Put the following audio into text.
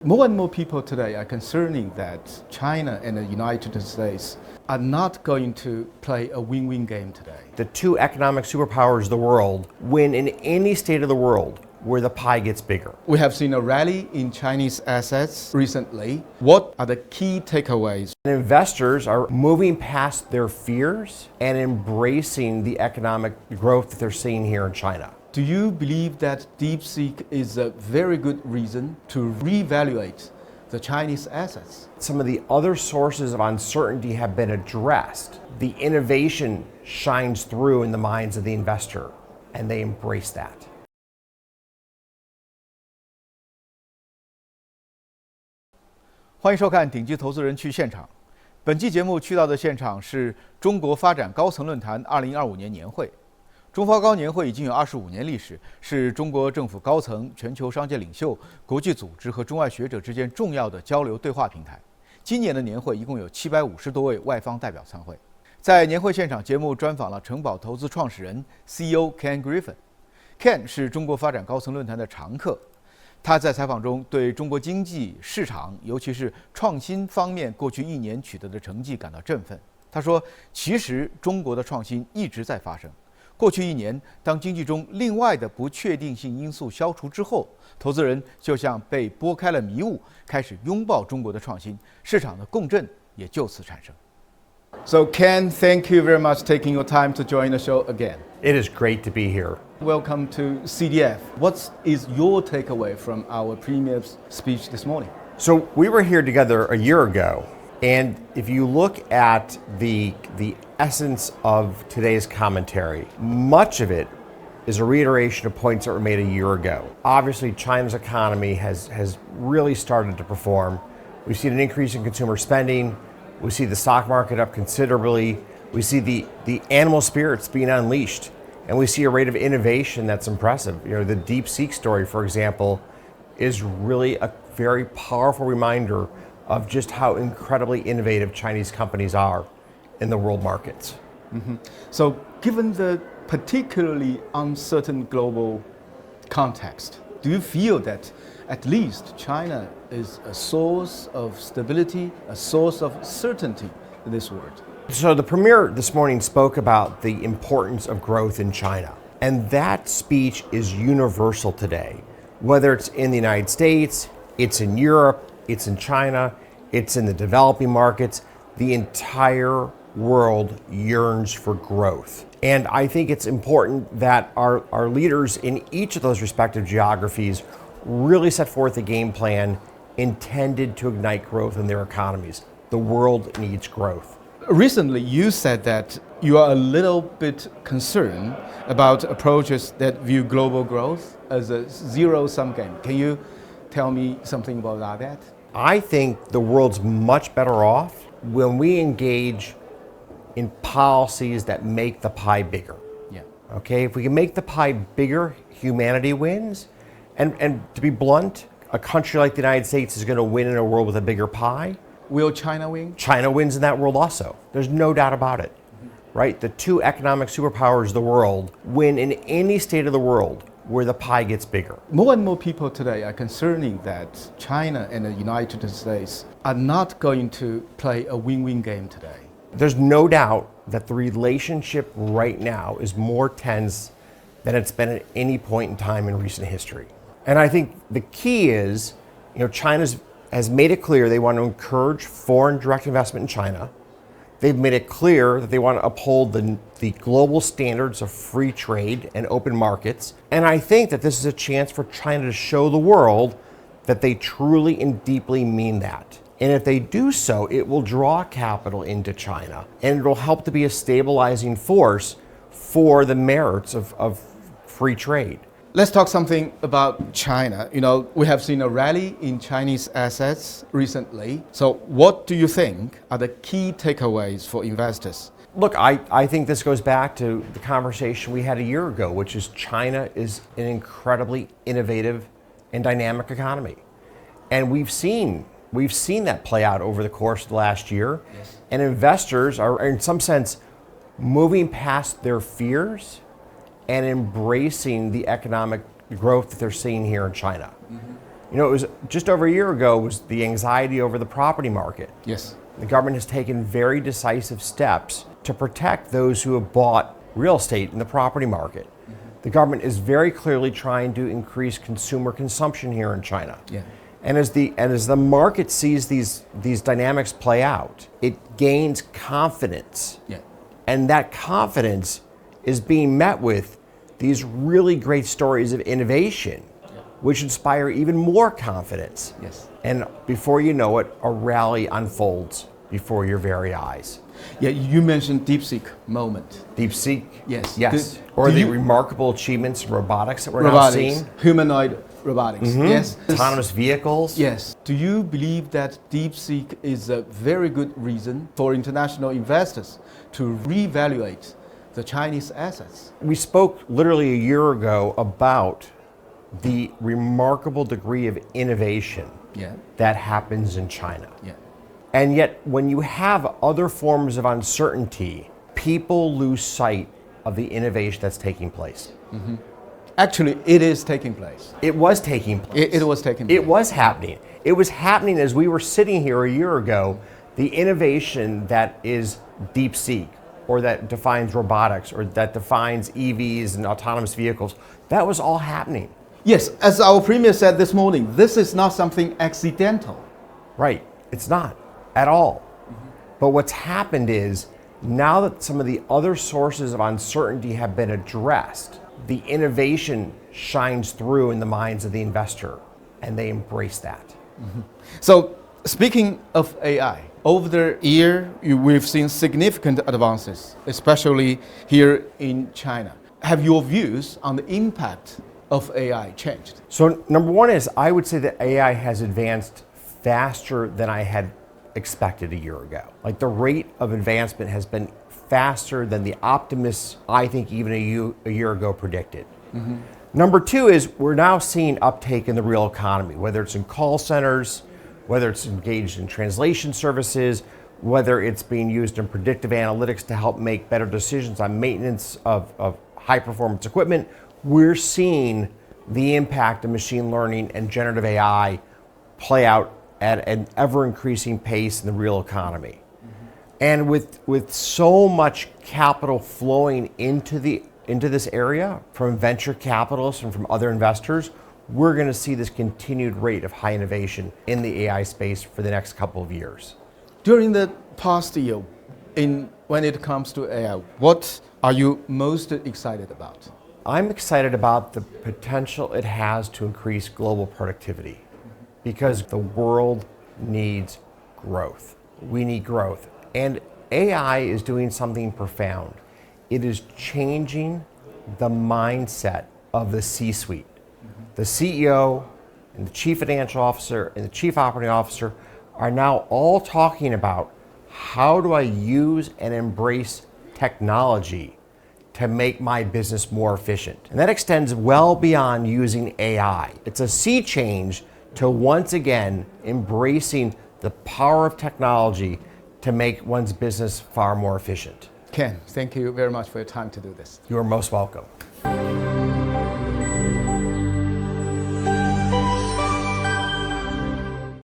More and more people today are concerning that China and the United States are not going to play a win-win game today. The two economic superpowers of the world win in any state of the world where the pie gets bigger. We have seen a rally in Chinese assets recently. What are the key takeaways? Investors are moving past their fears and embracing the economic growth that they're seeing here in China. Do you believe that DeepSeek is a very good reason to reevaluate the Chinese assets? Some of the other sources of uncertainty have been addressed. The innovation shines through in the minds of the investor, and they embrace that.欢迎收看《顶级投资人去现场》。本期节目去到的现场是中国发展高层论坛2025年年会。中发高年会已经有25年历史，是中国政府高层、全球商界领袖、国际组织和中外学者之间重要的交流对话平台。今年的年会一共有750多位外方代表参会。在年会现场，节目专访了城堡投资创始人 CEO Ken Griffin。Ken 是中国发展高层论坛的常客。他在采访中对中国经济市场，尤其是创新方面过去1年取得的成绩感到振奋。他说：“其实中国的创新一直在发生。过去1年，当经济中另外的不确定性因素消除之后，投资人就像被拨开了迷雾，开始拥抱中国的创新，市场的共振也就此产生。” So Ken, thank you very much taking your time to join the show again. It is great to be here. Welcome to CDF. What is your takeaway from our premier's speech this morning? So we were here together a year ago, and if you look at the essence of today's commentary, much of it is a reiteration of points that were made a year ago. Obviously, China's economy has really started to perform. We've seen an increase in consumer spending. We see the stock market up considerably. We see the animal spirits being unleashed. And we see a rate of innovation that's impressive. You know, the DeepSeek story, for example, is really a very powerful reminder of just how incredibly innovative Chinese companies are in the world markets. Mm-hmm. So given the particularly uncertain global context, do you feel that at least China is a source of stability, a source of certainty in this world? So the premier this morning spoke about the importance of growth in China. And that speech is universal today. Whether it's in the United States, it's in Europe, it's in China, it's in the developing markets, the entire world yearns for growth. And I think it's important that our leaders in each of those respective geographies really set forth a game plan intended to ignite growth in their economies. The world needs growth. Recently, you said that you are a little bit concerned about approaches that view global growth as a zero-sum game. Can you tell me something about that? I think the world's much better off when we engage in policies that make the pie bigger. Yeah. Okay, if we can make the pie bigger, humanity wins. And to be blunt, a country like the United States is going to win in a world with a bigger pie. Will China win? China wins in that world also. There's no doubt about it, right? The two economic superpowers of the world win in any state of the world where the pie gets bigger. More and more people today are concerning that China and the United States are not going to play a win-win game today. There's no doubt that the relationship right now is more tense than it's been at any point in time in recent history. And I think the key is, you know, China has made it clear they want to encourage foreign direct investment in China. They've made it clear that they want to uphold the global standards of free trade and open markets. And I think that this is a chance for China to show the world that they truly and deeply mean that. And if they do so, it will draw capital into China, and it will help to be a stabilizing force for the merits of free trade. Let's talk something about China. You know, we have seen a rally in Chinese assets recently. So what do you think are the key takeaways for investors? Look, I think this goes back to the conversation we had a year ago, which is China is an incredibly innovative and dynamic economy. And we've seen that play out over the course of the last year. Yes. And investors are, in some sense, moving past their fears and embracing the economic growth that they're seeing here in China. Mm-hmm. You know, it was just over a year ago was the anxiety over the property market. Yes. The government has taken very decisive steps to protect those who have bought real estate in the property market. The government is very clearly trying to increase consumer consumption here in China. Yeah. And as the market sees these dynamics play out, it gains confidence. Yeah. And that confidence is being met with these really great stories of innovation, which inspire even more confidence. Yes. And before you know it, a rally unfolds before your very eyes. Yeah, you mentioned DeepSeek moment. DeepSeek? Yes. Yes. Or do the you- remarkable achievements in robotics that we're now Robotics, seeing. humanoid robotics. Yes. Autonomous vehicles. Yes. Do you believe that DeepSeek is a very good reason for international investors to reevaluate the Chinese assets? We spoke literally a year ago about the remarkable degree of innovation Yeah. that happens in China. Yeah. And yet, when you have other forms of uncertainty, people lose sight of the innovation that's taking place. Actually, it is taking place. It was taking place. It was taking place. It was happening. It was happening as we were sitting here a year ago. The innovation that is DeepSeek, or that defines robotics, or that defines EVs and autonomous vehicles, that was all happening. Yes, as our premier said this morning, this is not something accidental. Right. It's not at all. But what's happened is, now that some of the other sources of uncertainty have been addressed, the innovation shines through in the minds of the investor, and they embrace that. So, speaking of AI, over the year, we've seen significant advances, especially here in China. Have your views on the impact of AI changed? So number one is, I would say that AI has advanced faster than I had expected a year ago. Like, the rate of advancement has been faster than the optimists, I think, even a year ago predicted. Number two is, we're now seeing uptake in the real economy, whether it's in call centers, whether it's engaged in translation services, whether it's being used in predictive analytics to help make better decisions on maintenance of high performance equipment. We're seeing the impact of machine learning and generative AI play out at an ever increasing pace in the real economy. And with so much capital flowing into this area from venture capitalists and from other investors, we're going to see this continued rate of high innovation in the AI space for the next couple of years. During the past year, when it comes to AI, what are you most excited about? I'm excited about the potential it has to increase global productivity, because the world needs growth. We need growth. And AI is doing something profound. It is changing the mindset of the C-suite. The CEO and the chief financial officer and the chief operating officer are now all talking about, how do I use and embrace technology to make my business more efficient? And that extends well beyond using AI. It's a sea change to once again embracing the power of technology to make one's business far more efficient. Ken, thank you very much for your time to do this. You are most welcome.